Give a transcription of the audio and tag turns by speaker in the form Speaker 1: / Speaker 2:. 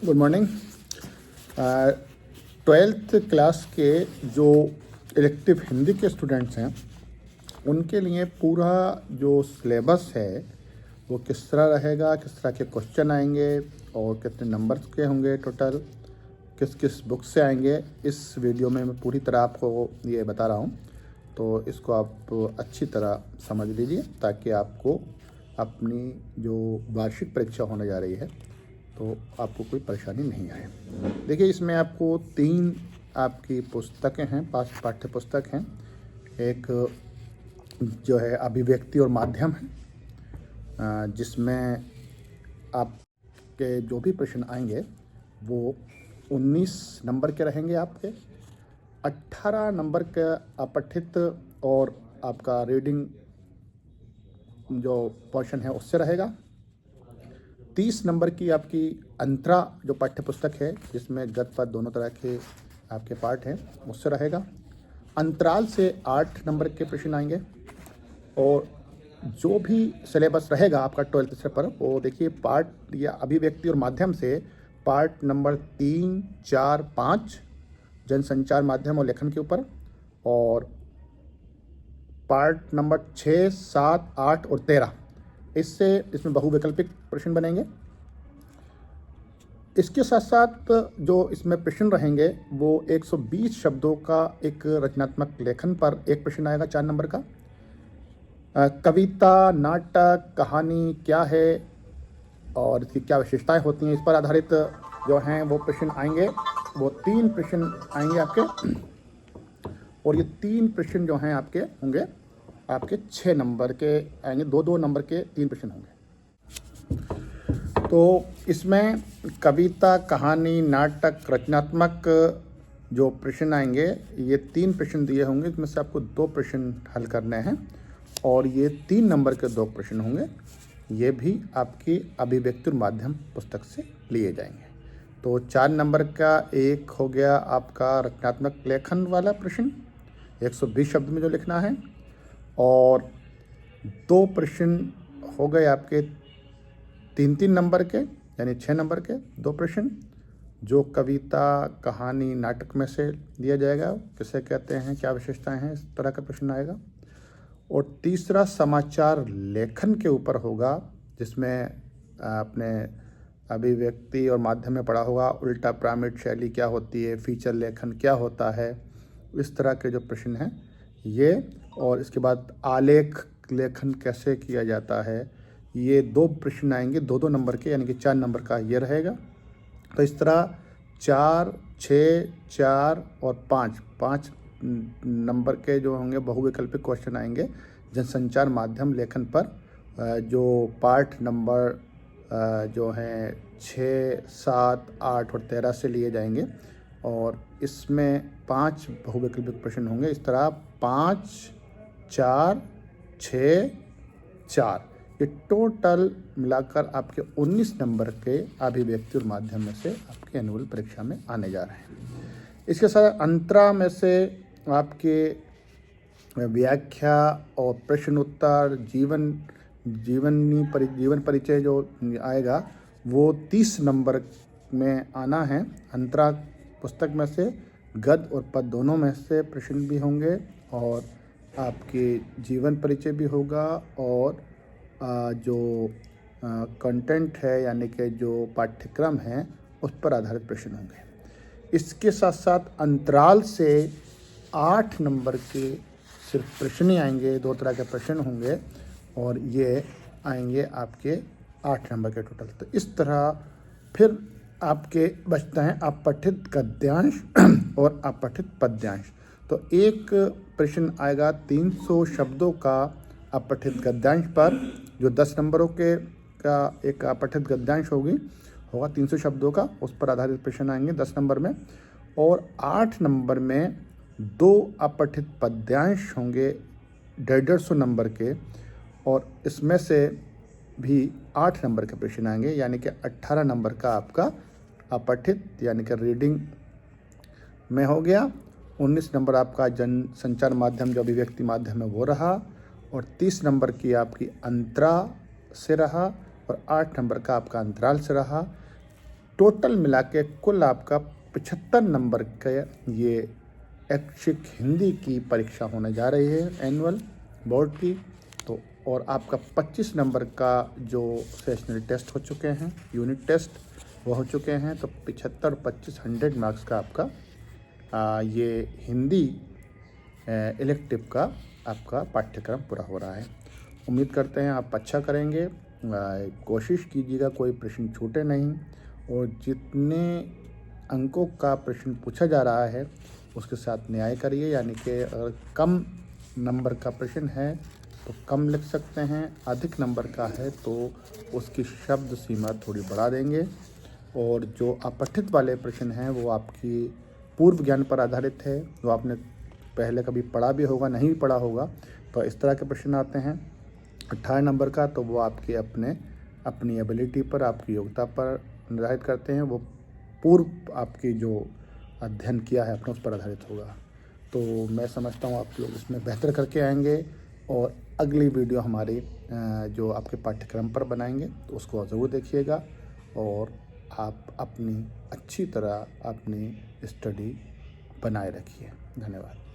Speaker 1: Good morning. 12th class के जो elective Hindi के स्टूडेंट्स हैं उनके लिए पूरा जो सिलेबस है वो किस तरह रहेगा, किस तरह के क्वेश्चन आएंगे और कितने नंबर्स के होंगे, टोटल किस किस बुक से आएंगे, इस वीडियो में मैं पूरी तरह आपको ये बता रहा हूँ। तो इसको आप अच्छी तरह समझ लीजिए ताकि आपको अपनी जो वार्षिक परीक्षा होने जा रही है तो आपको कोई परेशानी नहीं आए। देखिए, इसमें आपको 3 आपकी पुस्तकें हैं, 5 पाठ्य पुस्तक हैं। एक जो है अभिव्यक्ति और माध्यम है, जिसमें आपके जो भी प्रश्न आएंगे वो 19 नंबर के रहेंगे। आपके 18 नंबर का अपठित और आपका रीडिंग जो पोर्शन है उससे रहेगा। 30 नंबर की आपकी अंतरा जो पाठ्य पुस्तक है जिसमें गद्य पद्य दोनों तरह के आपके पार्ट हैं उससे रहेगा। अंतराल से 8 नंबर के प्रश्न आएंगे और जो भी सिलेबस रहेगा आपका 12th से पर वो देखिए, पार्ट या अभिव्यक्ति और माध्यम से पार्ट नंबर 3, 4, 5 जनसंचार माध्यम और लेखन के ऊपर, और पार्ट नंबर 6, 7, 8 और 13 इसमें बहुविकल्पिक प्रश्न बनेंगे। इसके साथ साथ जो इसमें प्रश्न रहेंगे वो 120 शब्दों का एक रचनात्मक लेखन पर एक प्रश्न आएगा 4 नंबर का। कविता, नाटक, कहानी क्या है और इसकी क्या विशेषताएं होती हैं, इस पर आधारित जो हैं वो प्रश्न आएंगे। वो 3 प्रश्न आएंगे आपके, और ये 3 प्रश्न जो हैं आपके होंगे आपके 6 नंबर के आएंगे। 2-2 नंबर के 3 प्रश्न होंगे। तो इसमें कविता, कहानी, नाटक, रचनात्मक जो प्रश्न आएंगे ये 3 प्रश्न दिए होंगे। इसमें से आपको 2 प्रश्न हल करने हैं और ये 3 नंबर के 2 प्रश्न होंगे। ये भी आपकी अभिव्यक्ति और माध्यम पुस्तक से लिए जाएंगे। तो 4 नंबर का एक हो गया आपका रचनात्मक लेखन वाला प्रश्न, 120 शब्द में जो लिखना है, और 2 प्रश्न हो गए आपके 3-3 नंबर के, यानी 6 नंबर के 2 प्रश्न जो कविता, कहानी, नाटक में से दिया जाएगा। किसे कहते हैं, क्या विशेषताएं हैं, इस तरह का प्रश्न आएगा। और तीसरा समाचार लेखन के ऊपर होगा, जिसमें आपने अभिव्यक्ति और माध्यम में पढ़ा होगा उल्टा पिरामिड शैली क्या होती है, फीचर लेखन क्या होता है, इस तरह के जो प्रश्न हैं ये। और इसके बाद आलेख लेखन कैसे किया जाता है, ये 2 प्रश्न आएंगे 2-2 नंबर के, यानी कि 4 नंबर का ये रहेगा। तो इस तरह 4, 6, 4 और 5 नंबर के जो होंगे बहुविकल्पिक क्वेश्चन आएंगे जनसंचार माध्यम लेखन पर, जो पार्ट नंबर जो हैं 6, 7, 8 और 13 से लिए जाएंगे। और इसमें 5 बहुविकल्पिक प्रश्न होंगे। इस तरह 5, 4, 6, 4 ये टोटल मिलाकर आपके 19 नंबर के अभिव्यक्ति और माध्यम में से आपके एनुअल परीक्षा में आने जा रहे हैं। इसके साथ अंतरा में से आपके व्याख्या और प्रश्न उत्तर, जीवन परिचय जो आएगा वो 30 नंबर में आना है। अंतरा पुस्तक में से गद्य और पद्य दोनों में से प्रश्न भी होंगे, और आपके जीवन परिचय भी होगा, और जो कंटेंट है यानी कि जो पाठ्यक्रम है उस पर आधारित प्रश्न होंगे। इसके साथ साथ अंतराल से 8 नंबर के सिर्फ प्रश्न ही आएंगे, 2 तरह के प्रश्न होंगे, और ये आएंगे आपके 8 नंबर के टोटल। तो इस तरह फिर आपके बचते हैं अपठित गद्यांश और अपठित पद्यांश। तो एक प्रश्न आएगा 300 शब्दों का अपठित गद्यांश पर, जो 10 नंबरों के का एक अपठित गद्यांश होगा 300 शब्दों का, उस पर आधारित प्रश्न आएंगे 10 नंबर में। और 8 नंबर में 2 अपठित पद्यांश होंगे 150 नंबर के, और इसमें से भी 8 नंबर के प्रश्न आएंगे, यानी कि 18 नंबर का आपका अपठित यानी कि रीडिंग में हो गया। 19 नंबर आपका जनसंचार माध्यम जो अभिव्यक्ति माध्यम है वो रहा, और 30 नंबर की आपकी अंतरा से रहा, और 8 नंबर का आपका अंतराल से रहा। टोटल मिला के कुल आपका 75 नंबर का ये ऐच्छिक हिंदी की परीक्षा होने जा रही है एनुअल बोर्ड की। तो और आपका 25 नंबर का जो सेशनल टेस्ट हो चुके हैं, यूनिट टेस्ट वो हो चुके हैं। तो 75 25 100 मार्क्स का आपका ये हिंदी इलेक्टिव का आपका पाठ्यक्रम पूरा हो रहा है। उम्मीद करते हैं आप अच्छा करेंगे। कोशिश कीजिएगा कोई प्रश्न छूटे नहीं, और जितने अंकों का प्रश्न पूछा जा रहा है उसके साथ न्याय करिए। यानी कि अगर कम नंबर का प्रश्न है तो कम लिख सकते हैं, अधिक नंबर का है तो उसकी शब्द सीमा थोड़ी बढ़ा देंगे। और जो अपठित वाले प्रश्न हैं वो आपकी पूर्व ज्ञान पर आधारित है, जो आपने पहले कभी पढ़ा भी होगा, नहीं भी पढ़ा होगा। तो इस तरह के प्रश्न आते हैं 18 नंबर का, तो वो आपके अपनी एबिलिटी पर, आपकी योग्यता पर निर्धारित करते हैं। वो पूर्व आपकी जो अध्ययन किया है अपने उस पर आधारित होगा। तो मैं समझता हूँ आप लोग इसमें बेहतर करके आएंगे, और अगली वीडियो हमारी जो आपके पाठ्यक्रम पर बनाएंगे तो उसको ज़रूर देखिएगा, और आप अपनी अच्छी तरह अपनी स्टडी बनाए रखिए। धन्यवाद।